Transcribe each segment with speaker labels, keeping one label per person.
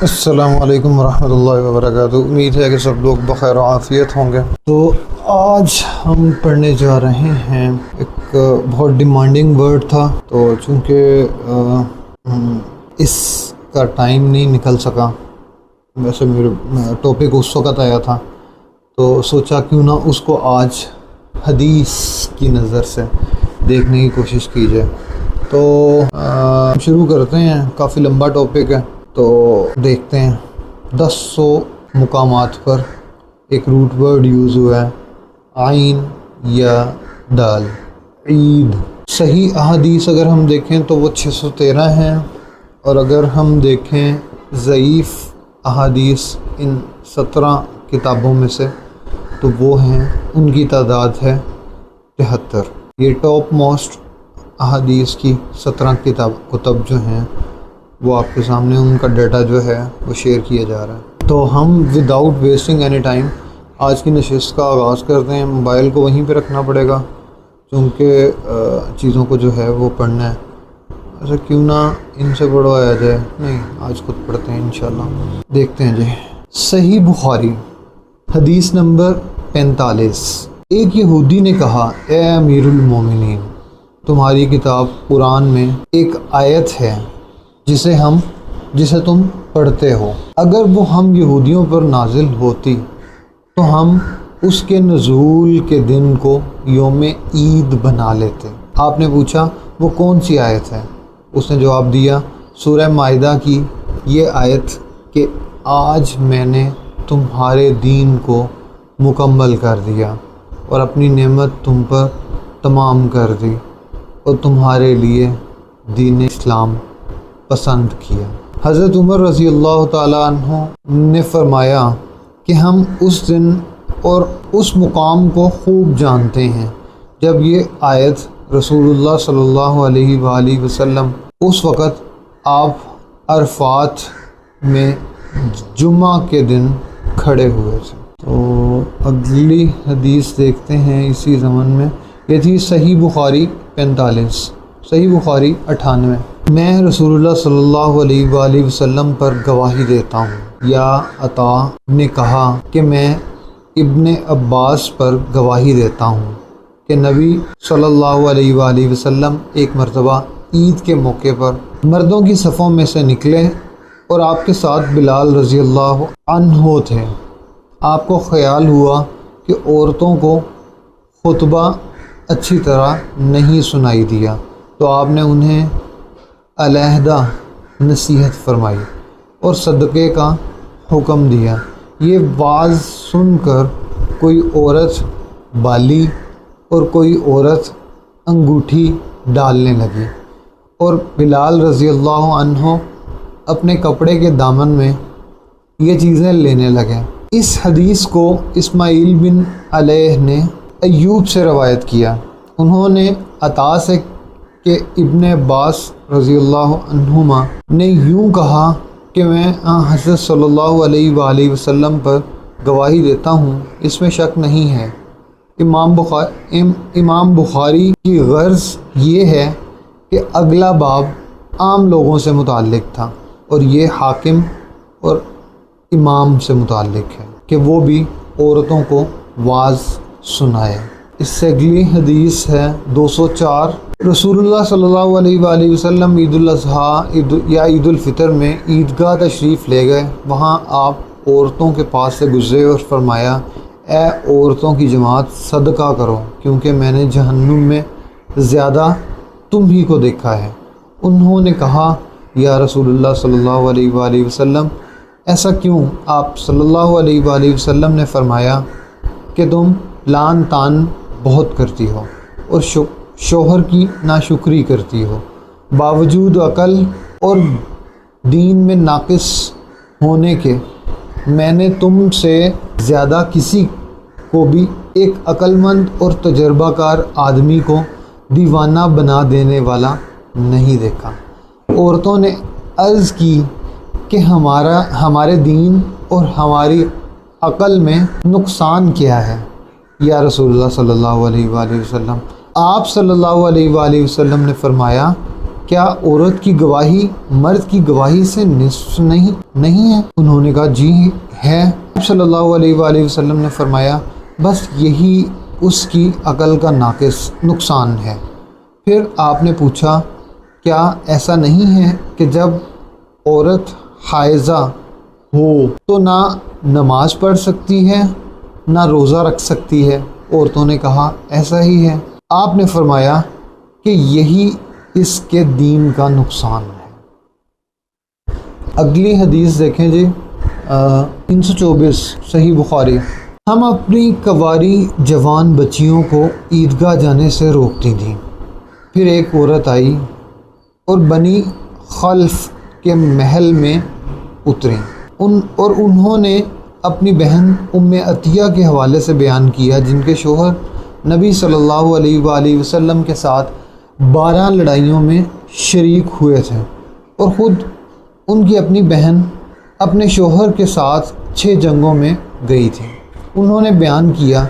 Speaker 1: السلام علیکم ورحمۃ اللہ وبرکاتہ۔ امید ہے کہ سب لوگ بخیر و عافیت ہوں گے۔ تو آج ہم پڑھنے جا رہے ہیں، ایک بہت ڈیمانڈنگ ورڈ تھا، تو چونکہ اس کا ٹائم نہیں نکل سکا، ویسے میرا ٹاپک اس وقت آیا تھا، تو سوچا کیوں نہ اس کو آج حدیث کی نظر سے دیکھنے کی کوشش کی جائے۔ تو شروع کرتے ہیں، کافی لمبا ٹاپک ہے، تو دیکھتے ہیں۔ 10 مقامات پر ایک روٹ ورڈ یوز ہوا ہے، عین یا دال، عید۔ صحیح احادیث اگر ہم دیکھیں تو وہ 613 ہیں، اور اگر ہم دیکھیں ضعیف احادیث ان 17 کتابوں میں سے تو وہ ہیں، ان کی تعداد ہے 73۔ یہ ٹاپ موسٹ احادیث کی 17 کتب جو ہیں وہ آپ کے سامنے ان کا ڈیٹا جو ہے وہ شیئر کیا جا رہا ہے۔ تو ہم وداؤٹ ویسٹنگ اینی ٹائم آج کی نشست کا آغاز کرتے ہیں۔ موبائل کو وہیں پہ رکھنا پڑے گا کیونکہ چیزوں کو جو ہے وہ پڑھنا ہے۔ ایسا کیوں نہ ان سے پڑھوایا جائے، نہیں آج خود پڑھتے ہیں انشاءاللہ۔ دیکھتے ہیں جی، صحیح بخاری حدیث نمبر 45۔ ایک یہودی نے کہا، اے امیر المومنین، تمہاری کتاب قرآن میں ایک آیت ہے جسے تم پڑھتے ہو، اگر وہ ہم یہودیوں پر نازل ہوتی تو ہم اس کے نزول کے دن کو یوم عید بنا لیتے۔ آپ نے پوچھا وہ کون سی آیت ہے؟ اس نے جواب دیا، سورہ مائدہ کی یہ آیت کہ آج میں نے تمہارے دین کو مکمل کر دیا اور اپنی نعمت تم پر تمام کر دی اور تمہارے لیے دین اسلام پسند کیا۔ حضرت عمر رضی اللہ تعالیٰ عنہ نے فرمایا کہ ہم اس دن اور اس مقام کو خوب جانتے ہیں جب یہ آیت رسول اللہ صلی اللہ علیہ وآلہ وسلم اس وقت آپ عرفات میں جمعہ کے دن کھڑے ہوئے تھے۔ تو اگلی حدیث دیکھتے ہیں اسی ضمن میں، یہ تھی صحیح بخاری 45، صحیح بخاری 98۔ میں رسول اللہ صلی اللہ علیہ وآلہ وسلم پر گواہی دیتا ہوں، یا عطا نے کہا کہ میں ابن عباس پر گواہی دیتا ہوں کہ نبی صلی اللہ علیہ وآلہ وسلم ایک مرتبہ عید کے موقع پر مردوں کی صفوں میں سے نکلے اور آپ کے ساتھ بلال رضی اللہ عنہ تھے۔ آپ کو خیال ہوا کہ عورتوں کو خطبہ اچھی طرح نہیں سنائی دیا، تو آپ نے انہیں علیحدہ نصیحت فرمائی اور صدقے کا حکم دیا۔ یہ واعظ سن کر کوئی عورت بالی اور کوئی عورت انگوٹھی ڈالنے لگی، اور بلال رضی اللہ عنہ اپنے کپڑے کے دامن میں یہ چیزیں لینے لگے۔ اس حدیث کو اسماعیل بن علیہ نے ایوب سے روایت کیا۔ انہوں نے عطا سے کہ ابن عباس رضی اللہ عنہما نے یوں کہا کہ میں حضرت صلی اللہ علیہ وآلہ وسلم پر گواہی دیتا ہوں، اس میں شک نہیں ہے۔ امام بخاری کی غرض یہ ہے کہ اگلا باب عام لوگوں سے متعلق تھا اور یہ حاکم اور امام سے متعلق ہے کہ وہ بھی عورتوں کو واعظ سنائے۔ اس سے اگلی حدیث ہے 204۔ رسول اللہ صلی اللہ علیہ وآلہ وسلم عید الاضحیٰ یا عید الفطر میں عیدگاہ تشریف لے گئے۔ وہاں آپ عورتوں کے پاس سے گزرے اور فرمایا، اے عورتوں کی جماعت، صدقہ کرو کیونکہ میں نے جہنم میں زیادہ تم ہی کو دیکھا ہے۔ انہوں نے کہا، یا رسول اللہ صلی اللہ علیہ وآلہ وسلم، ایسا کیوں؟ آپ صلی اللہ علیہ وآلہ وسلم نے فرمایا کہ تم لعن طعن بہت کرتی ہو اور شوہر کی ناشکری کرتی ہو، باوجود عقل اور دین میں ناقص ہونے کے میں نے تم سے زیادہ کسی کو بھی ایک عقل مند اور تجربہ کار آدمی کو دیوانہ بنا دینے والا نہیں دیکھا۔ عورتوں نے عرض کی کہ ہمارے دین اور ہماری عقل میں نقصان کیا ہے یا رسول اللہ صلی اللہ علیہ وآلہ وسلم؟ آپ صلی اللہ علیہ وآلہ وسلم نے فرمایا کیا عورت کی گواہی مرد کی گواہی سے نصف نہیں ہے؟ انہوں نے کہا جی ہے۔ صلی اللہ علیہ وآلہ وسلم نے فرمایا بس یہی اس کی عقل کا نقصان ہے۔ پھر آپ نے پوچھا کیا ایسا نہیں ہے کہ جب عورت حائضہ ہو تو نہ نماز پڑھ سکتی ہے نہ روزہ رکھ سکتی ہے؟ عورتوں نے کہا ایسا ہی ہے۔ آپ نے فرمایا کہ یہی اس کے دین کا نقصان ہے۔ اگلی حدیث دیکھیں جی 324 صحیح بخاری۔ ہم اپنی کنواری جوان بچیوں کو عیدگاہ جانے سے روکتی تھیں۔ پھر ایک عورت آئی اور بنی خلف کے محل میں اتریں اور انہوں نے اپنی بہن ام عطیہ کے حوالے سے بیان کیا جن کے شوہر نبی صلی اللہ علیہ وآلہ وسلم کے ساتھ 12 لڑائیوں میں شریک ہوئے تھے اور خود ان کی اپنی بہن اپنے شوہر کے ساتھ 6 جنگوں میں گئی تھی۔ انہوں نے بیان کیا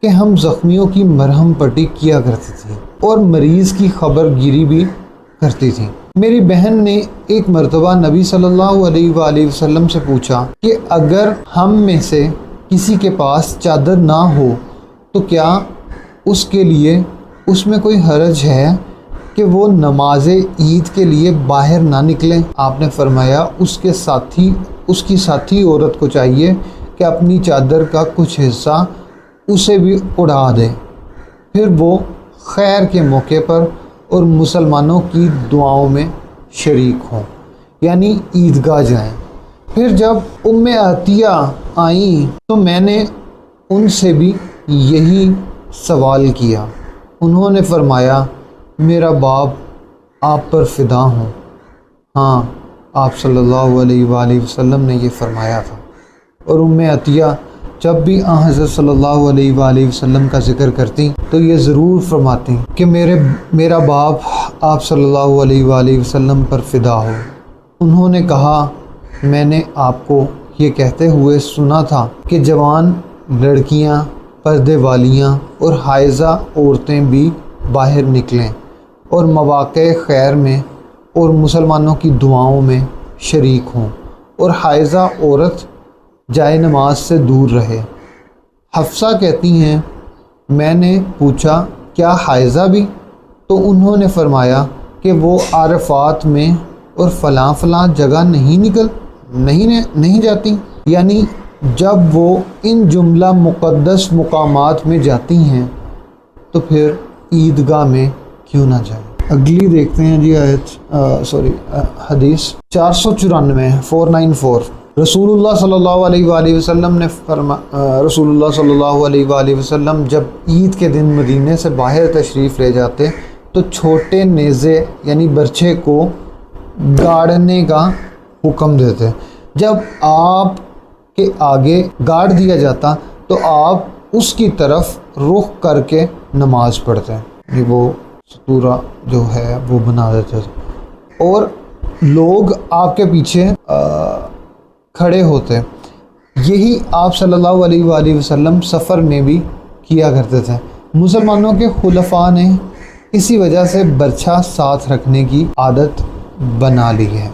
Speaker 1: کہ ہم زخمیوں کی مرہم پٹی کیا کرتی تھی اور مریض کی خبر گیری بھی کرتی تھی۔ میری بہن نے ایک مرتبہ نبی صلی اللہ علیہ وآلہ وسلم سے پوچھا کہ اگر ہم میں سے کسی کے پاس چادر نہ ہو تو کیا اس کے لیے اس میں کوئی حرج ہے کہ وہ نماز عید کے لیے باہر نہ نکلیں؟ آپ نے فرمایا اس کی ساتھی عورت کو چاہیے کہ اپنی چادر کا کچھ حصہ اسے بھی اڑا دے، پھر وہ خیر کے موقع پر اور مسلمانوں کی دعاؤں میں شریک ہوں، یعنی عیدگاہ جائیں۔ پھر جب ام عطیہ آئیں تو میں نے ان سے بھی یہی سوال کیا۔ انہوں نے فرمایا میرا باپ آپ پر فدا ہوں۔ ہاں، آپ صلی اللہ علیہ وآلہ وسلم نے یہ فرمایا تھا۔ اور ام عطیہ جب بھی حضرت صلی اللہ علیہ وآلہ وسلم کا ذکر کرتی تو یہ ضرور فرماتی کہ میرا باپ آپ صلی اللہ علیہ وآلہ وسلم پر فدا ہو۔ انہوں نے کہا میں نے آپ کو یہ کہتے ہوئے سنا تھا کہ جوان لڑکیاں، پردے والیاں اور حائضہ عورتیں بھی باہر نکلیں اور مواقع خیر میں اور مسلمانوں کی دعاؤں میں شریک ہوں، اور حائضہ عورت جائے نماز سے دور رہے۔ حفصہ کہتی ہیں میں نے پوچھا کیا حائضہ بھی؟ تو انہوں نے فرمایا کہ وہ عرفات میں اور فلاں جگہ نہیں جاتی، یعنی جب وہ ان جملہ مقدس مقامات میں جاتی ہیں تو پھر عیدگاہ میں کیوں نہ جائیں۔ اگلی دیکھتے ہیں جی حدیث 494 رسول اللہ صلی اللہ علیہ وآلہ وسلم نے رسول اللہ صلی اللہ علیہ وآلہ وسلم جب عید کے دن مدینے سے باہر تشریف لے جاتے تو چھوٹے نیزے یعنی برچھے کو گاڑنے کا حکم دیتے۔ جب آپ کے آگے گاڑ دیا جاتا تو آپ اس کی طرف رخ کر کے نماز پڑھتے، وہ ستورہ جو ہے وہ بنا دیتے تھے اور لوگ آپ کے پیچھے کھڑے ہوتے۔ یہی آپ صلی اللہ علیہ وآلہ وسلم سفر میں بھی کیا کرتے تھے۔ مسلمانوں کے خلفاء نے اسی وجہ سے برچھا ساتھ رکھنے کی عادت بنا لی ہے۔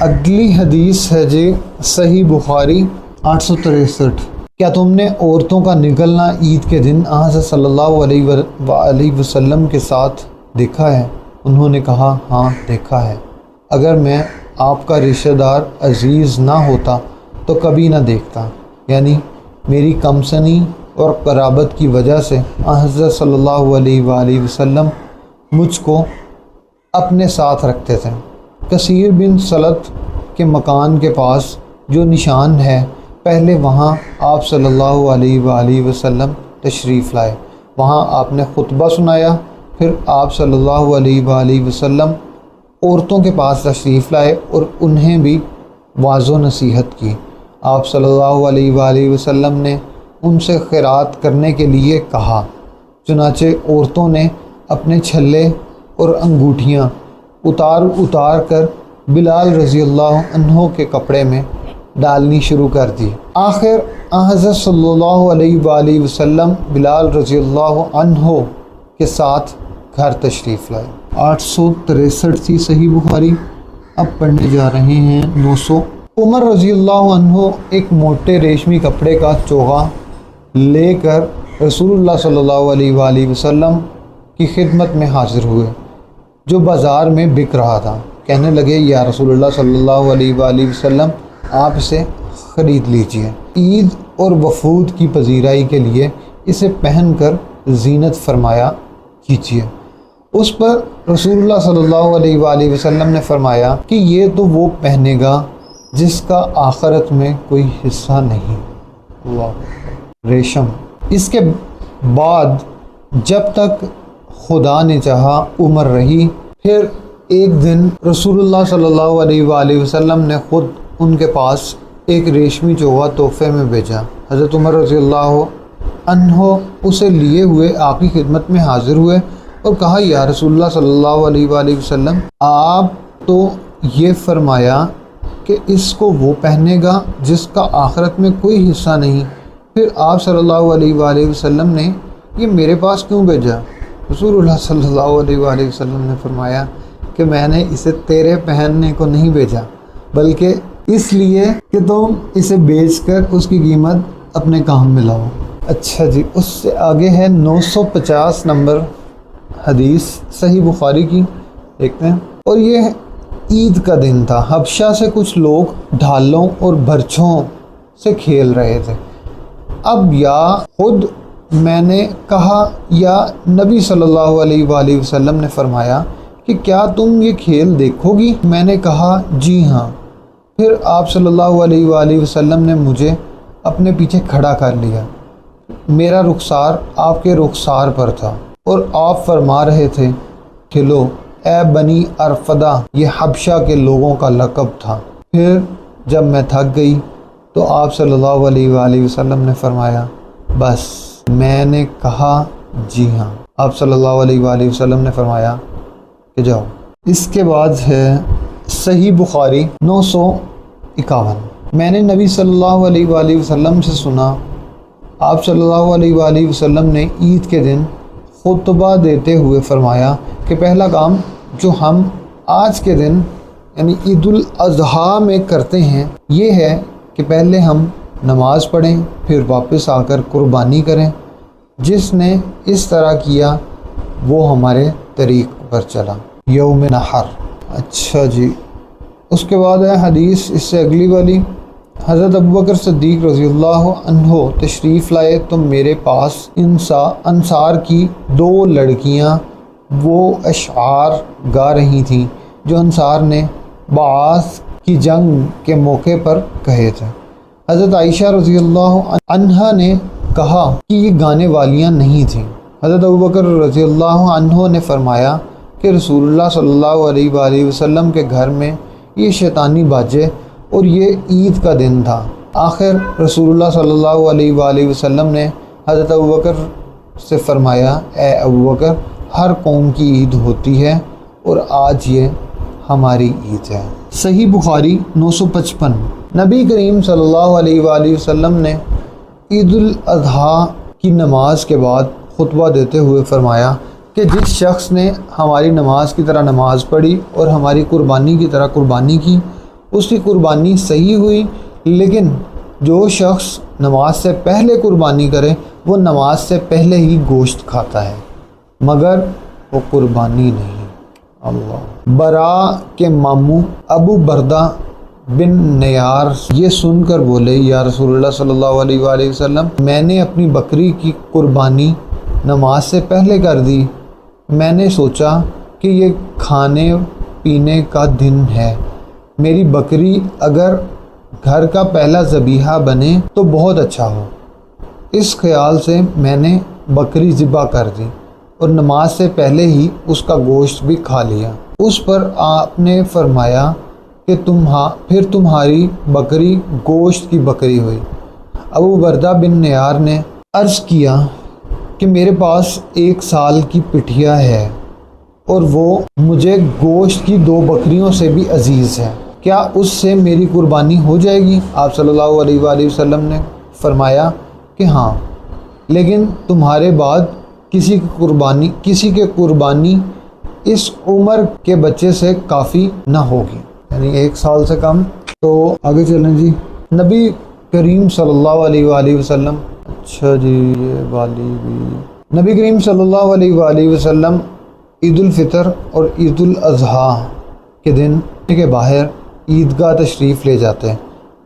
Speaker 1: اگلی حدیث ہے جی صحیح بخاری 863 کیا تم نے عورتوں کا نکلنا عید کے دن حضرت صلی اللہ علیہ وسلم کے ساتھ دیکھا ہے؟ انہوں نے کہا ہاں دیکھا ہے، اگر میں آپ کا رشتہ دار عزیز نہ ہوتا تو کبھی نہ دیکھتا، یعنی میری کم سنی اور قرابت کی وجہ سے حضرت صلی اللہ علیہ وآلہ وسلم مجھ کو اپنے ساتھ رکھتے تھے۔ کثیر بن سلط کے مکان کے پاس جو نشان ہے پہلے وہاں آپ صلی اللہ علیہ وآلہ وسلم تشریف لائے، وہاں آپ نے خطبہ سنایا، پھر آپ صلی اللہ علیہ وآلہ وسلم عورتوں کے پاس تشریف لائے اور انہیں بھی واعظ و نصیحت کی۔ آپ صلی اللہ علیہ وآلہ وسلم نے ان سے خیرات کرنے کے لیے کہا، چنانچہ عورتوں نے اپنے چھلے اور انگوٹھیاں اتار کر بلال رضی اللہ عنہ کے کپڑے میں ڈالنی شروع کر دی۔ آخر حضرت صلی اللہ علیہ وآلہ وسلم بلال رضی اللہ عنہ کے ساتھ گھر تشریف لائے۔ 863 تھی صحیح بخاری، اب پڑھنے جا رہے ہیں 900۔ عمر رضی اللہ عنہ ایک موٹے ریشمی کپڑے کا چوغا لے کر رسول اللہ صلی اللہ علیہ وآلہ وسلم کی خدمت میں حاضر ہوئے جو بازار میں بک رہا تھا۔ کہنے لگے یا رسول اللہ صلی اللہ علیہ وآلہ وسلم آپ اسے خرید لیجئے، عید اور وفود کی پذیرائی کے لیے اسے پہن کر زینت فرمایا کیجیے۔ اس پر رسول اللہ صلی اللہ علیہ وآلہ وسلم نے فرمایا کہ یہ تو وہ پہنے گا جس کا آخرت میں کوئی حصہ نہیں۔ اللہ ریشم۔ اس کے بعد جب تک خدا نے چاہا عمر رہی، پھر ایک دن رسول اللہ صلی اللہ علیہ وآلہ وسلم نے خود ان کے پاس ایک ریشمی چوغا تحفے میں بھیجا۔ حضرت عمر رضی اللہ عنہ اسے لیے ہوئے آپ کی خدمت میں حاضر ہوئے اور کہا یا رسول اللہ صلی اللہ علیہ وآلہ وسلم آپ تو یہ فرمایا کہ اس کو وہ پہنے گا جس کا آخرت میں کوئی حصہ نہیں، پھر آپ صلی اللہ علیہ وآلہ وسلم نے یہ میرے پاس کیوں بھیجا؟ رسول اللہ صلی اللہ علیہ وآلہ وسلم نے فرمایا کہ میں نے اسے تیرے پہننے کو نہیں بھیجا بلکہ اس لیے کہ تم اسے بیچ کر اس کی قیمت اپنے کام میں لاؤ۔ اچھا جی، اس سے آگے ہے 950 نمبر حدیث صحیح بخاری کی، دیکھتے ہیں۔ اور یہ عید کا دن تھا، حبشہ سے کچھ لوگ ڈھالوں اور برچھوں سے کھیل رہے تھے۔ اب یا خود میں نے کہا یا نبی صلی اللہ علیہ وآلہ وسلم نے فرمایا کہ کیا تم یہ کھیل دیکھو گی؟ میں نے کہا جی ہاں۔ پھر آپ صلی اللہ علیہ وآلہ وسلم نے مجھے اپنے پیچھے کھڑا کر لیا، میرا رخسار آپ کے رخسار پر تھا اور آپ فرما رہے تھے کھلو اے بنی ارفدہ، یہ حبشہ کے لوگوں کا لقب تھا۔ پھر جب میں تھک گئی تو آپ صلی اللہ علیہ وآلہ وسلم نے فرمایا بس۔ میں نے کہا جی ہاں۔ آپ صلی اللہ علیہ وآلہ وسلم نے فرمایا کہ جاؤ۔ اس کے بعد ہے صحیح بخاری 951۔ میں نے نبی صلی اللہ علیہ وآلہ وسلم سے سنا، آپ صلی اللہ علیہ وآلہ وسلم نے عید کے دن خطبہ دیتے ہوئے فرمایا کہ پہلا کام جو ہم آج کے دن یعنی عید الاضحیٰ میں کرتے ہیں یہ ہے کہ پہلے ہم نماز پڑھیں، پھر واپس آ کر قربانی کریں۔ جس نے اس طرح کیا وہ ہمارے طریق پر چلا، یوم نحر۔ اچھا جی، اس کے بعد ہے حدیث اس سے اگلی والی۔ حضرت ابوبکر صدیق رضی اللہ عنہ تشریف لائے تو میرے پاس انصار کی 2 لڑکیاں وہ اشعار گا رہی تھیں جو انصار نے بعث کی جنگ کے موقع پر کہے تھے۔ حضرت عائشہ رضی اللہ عنہا نے کہا کہ یہ گانے والیاں نہیں تھیں۔ حضرت ابوبکر رضی اللہ عنہ نے فرمایا کہ رسول اللہ صلی اللہ علیہ وآلہ وسلم کے گھر میں یہ شیطانی باجے اور یہ عید کا دن تھا۔ آخر رسول اللہ صلی اللہ علیہ وآلہ وسلم نے حضرت ابوبکر سے فرمایا اے ابوبکر، ہر قوم کی عید ہوتی ہے اور آج یہ ہماری عید ہے۔ صحیح بخاری 955۔ نبی کریم صلی اللہ علیہ وآلہ وسلم نے عید الاضحیٰ کی نماز کے بعد خطبہ دیتے ہوئے فرمایا کہ جس شخص نے ہماری نماز کی طرح نماز پڑھی اور ہماری قربانی کی طرح قربانی کی اس کی قربانی صحیح ہوئی، لیکن جو شخص نماز سے پہلے قربانی کرے وہ نماز سے پہلے ہی گوشت کھاتا ہے مگر وہ قربانی نہیں۔ اللہ۔ برا کے ماموں ابو بردہ بن نیار یہ سن کر بولے یا رسول اللہ صلی اللہ علیہ وآلہ وسلم، میں نے اپنی بکری کی قربانی نماز سے پہلے کر دی۔ میں نے سوچا کہ یہ کھانے پینے کا دن ہے، میری بکری اگر گھر کا پہلا ذبیحہ بنے تو بہت اچھا ہو۔ اس خیال سے میں نے بکری ذبح کر دی اور نماز سے پہلے ہی اس کا گوشت بھی کھا لیا۔ اس پر آپ نے فرمایا کہ پھر تمہاری بکری گوشت کی بکری ہوئی۔ ابو بردہ بن نیار نے عرض کیا کہ میرے پاس 1 سال کی پٹھیا ہے اور وہ مجھے گوشت کی 2 بکریوں سے بھی عزیز ہے، کیا اس سے میری قربانی ہو جائے گی؟ آپ صلی اللہ علیہ وآلہ وسلم نے فرمایا کہ ہاں، لیکن تمہارے بعد کسی کی قربانی اس عمر کے بچے سے کافی نہ ہوگی، یعنی 1 سال سے کم۔ تو آگے چلیں جی، نبی کریم صلی اللہ علیہ وآلہ وسلم، اچھا جی یہ والی بھی، نبی کریم صلی اللہ علیہ وآلہ وسلم عید الفطر اور عید الاضحیٰ کے دن کے باہر عیدگاہ تشریف لے جاتے ہیں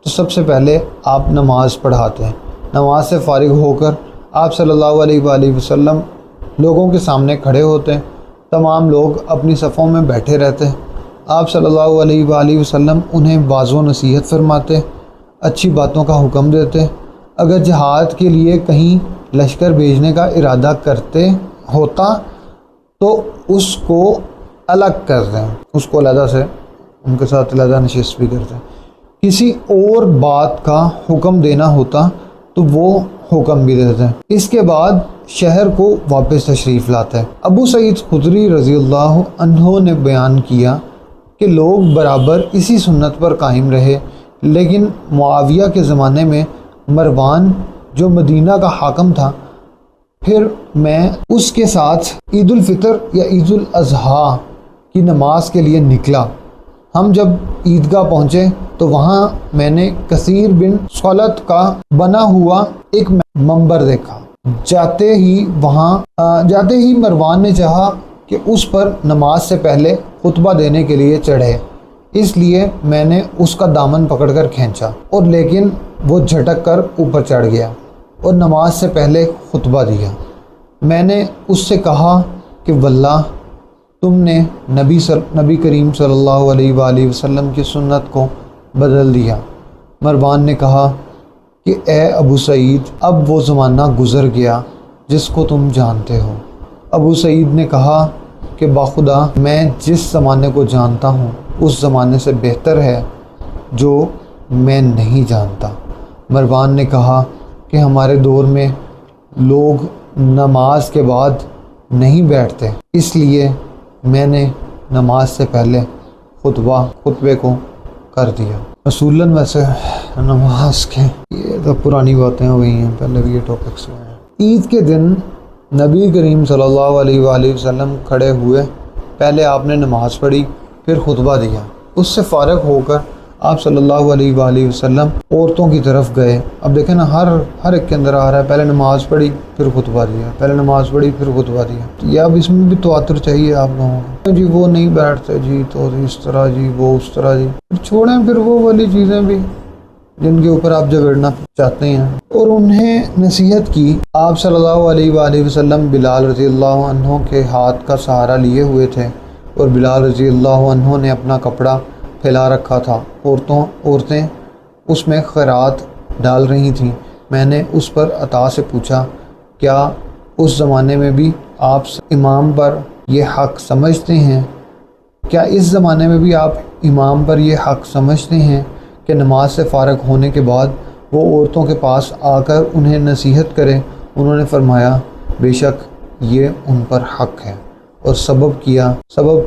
Speaker 1: تو سب سے پہلے آپ نماز پڑھاتے ہیں۔ نماز سے فارغ ہو کر آپ صلی اللہ علیہ وآلہ وسلم لوگوں کے سامنے کھڑے ہوتے ہیں، تمام لوگ اپنی صفوں میں بیٹھے رہتے ہیں، آپ صلی اللہ علیہ وآلہ وسلم انہیں واعظ و نصیحت فرماتے، اچھی باتوں کا حکم دیتے، اگر جہاد کے لیے کہیں لشکر بھیجنے کا ارادہ کرتے ہوتا تو اس کو الگ کر دیں، اس کو علیحدہ سے ان کے ساتھ علیحدہ نشست بھی کرتے، کسی اور بات کا حکم دینا ہوتا تو وہ حکم بھی دیتے ہیں۔ اس کے بعد شہر کو واپس تشریف لاتے ہیں۔ ابو سعید خدری رضی اللہ عنہ نے بیان کیا کہ لوگ برابر اسی سنت پر قائم رہے، لیکن معاویہ کے زمانے میں مروان جو مدینہ کا حاکم تھا، پھر میں اس کے ساتھ عید الفطر یا عید الاضحیٰ کی نماز کے لیے نکلا۔ ہم جب عیدگاہ پہنچے تو وہاں میں نے کثیر بن خلط کا بنا ہوا ایک منبر دیکھا۔ جاتے ہی مروان نے چاہا کہ اس پر نماز سے پہلے خطبہ دینے کے لیے چڑھے، اس لیے میں نے اس کا دامن پکڑ کر کھینچا، اور لیکن وہ جھٹک کر اوپر چڑھ گیا اور نماز سے پہلے خطبہ دیا۔ میں نے اس سے کہا کہ واللہ تم نے نبی کریم صلی اللہ علیہ وآلہ وسلم کی سنت کو بدل دیا۔ مروان نے کہا کہ اے ابو سعید، اب وہ زمانہ گزر گیا جس کو تم جانتے ہو۔ ابو سعید نے کہا کہ باخدا میں جس زمانے کو جانتا ہوں اس زمانے سے بہتر ہے جو میں نہیں جانتا۔ مروان نے کہا کہ ہمارے دور میں لوگ نماز کے بعد نہیں بیٹھتے، اس لیے میں نے نماز سے پہلے خطبے کو کر دیا۔ اصولاً ویسے نماز کے یہ تو پرانی باتیں ہو گئی ہیں، پہلے بھی یہ ٹاپکس ہوئے ہیں۔ عید کے دن نبی کریم صلی اللہ علیہ وآلہ وسلم کھڑے ہوئے، پہلے آپ نے نماز پڑھی، پھر خطبہ دیا۔ اس سے فارغ ہو کر آپ صلی اللہ علیہ وآلہ وسلم عورتوں کی طرف گئے۔ اب دیکھیں نا، ہر ایک کے اندر آ رہا ہے، پہلے نماز پڑھی پھر خطبہ دیا، پہلے نماز پڑھی پھر خطبہ دیا۔ یا اب اس میں بھی تواتر چاہیے آپ لوگوں کو، جی وہ نہیں بیٹھتے جی تو اس طرح جی وہ اس طرح جی، چھوڑیں پھر وہ والی چیزیں بھی جن کے اوپر آپ جھگڑنا چاہتے ہیں۔ اور انہیں نصیحت کی۔ آپ صلی اللہ علیہ وآلہ وسلم بلال رضی اللہ عنہ کے ہاتھ کا سہارا لیے ہوئے تھے، اور بلال رضی اللہ عنہ نے اپنا کپڑا پھیلا رکھا تھا۔ عورتیں اس میں خیرات ڈال رہی تھیں۔ میں نے اس پر عطا سے پوچھا، کیا اس زمانے میں بھی آپ امام پر یہ حق سمجھتے ہیں؟ کیا اس زمانے میں بھی آپ امام پر یہ حق سمجھتے ہیں کہ نماز سے فارغ ہونے کے بعد وہ عورتوں کے پاس آ کر انہیں نصیحت کرے؟ انہوں نے فرمایا، بے شک یہ ان پر حق ہے، اور سبب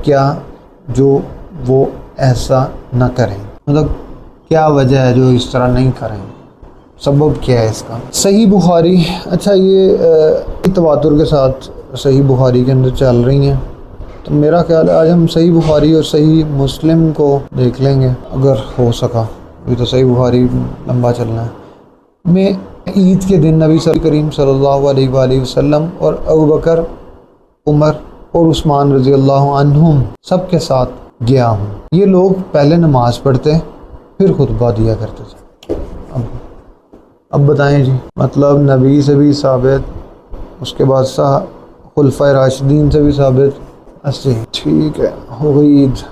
Speaker 1: کیا جو وہ ایسا نہ کریں، مطلب کیا وجہ ہے جو اس طرح نہیں کریں، سبب کیا ہے اس کا؟ صحیح بخاری، اچھا یہ تواتر کے ساتھ صحیح بخاری کے اندر چل رہی ہیں، تو میرا خیال ہے آج ہم صحیح بخاری اور صحیح مسلم کو دیکھ لیں گے اگر ہو سکا، ابھی تو صحیح بخاری لمبا چلنا ہے۔ میں عید کے دن نبی کریم صلی اللہ علیہ وآلہ وسلم اور ابوبکر، عمر اور عثمان رضی اللہ عنہم سب کے ساتھ گیا ہوں۔ یہ لوگ پہلے نماز پڑھتے پھر خطبہ دیا کرتے تھے۔ اب بتائیں جی، مطلب نبی سے بھی ثابت، اس کے بعد خلفائے راشدین سے بھی ثابت، ٹھیک ہے، ہو گئی عید۔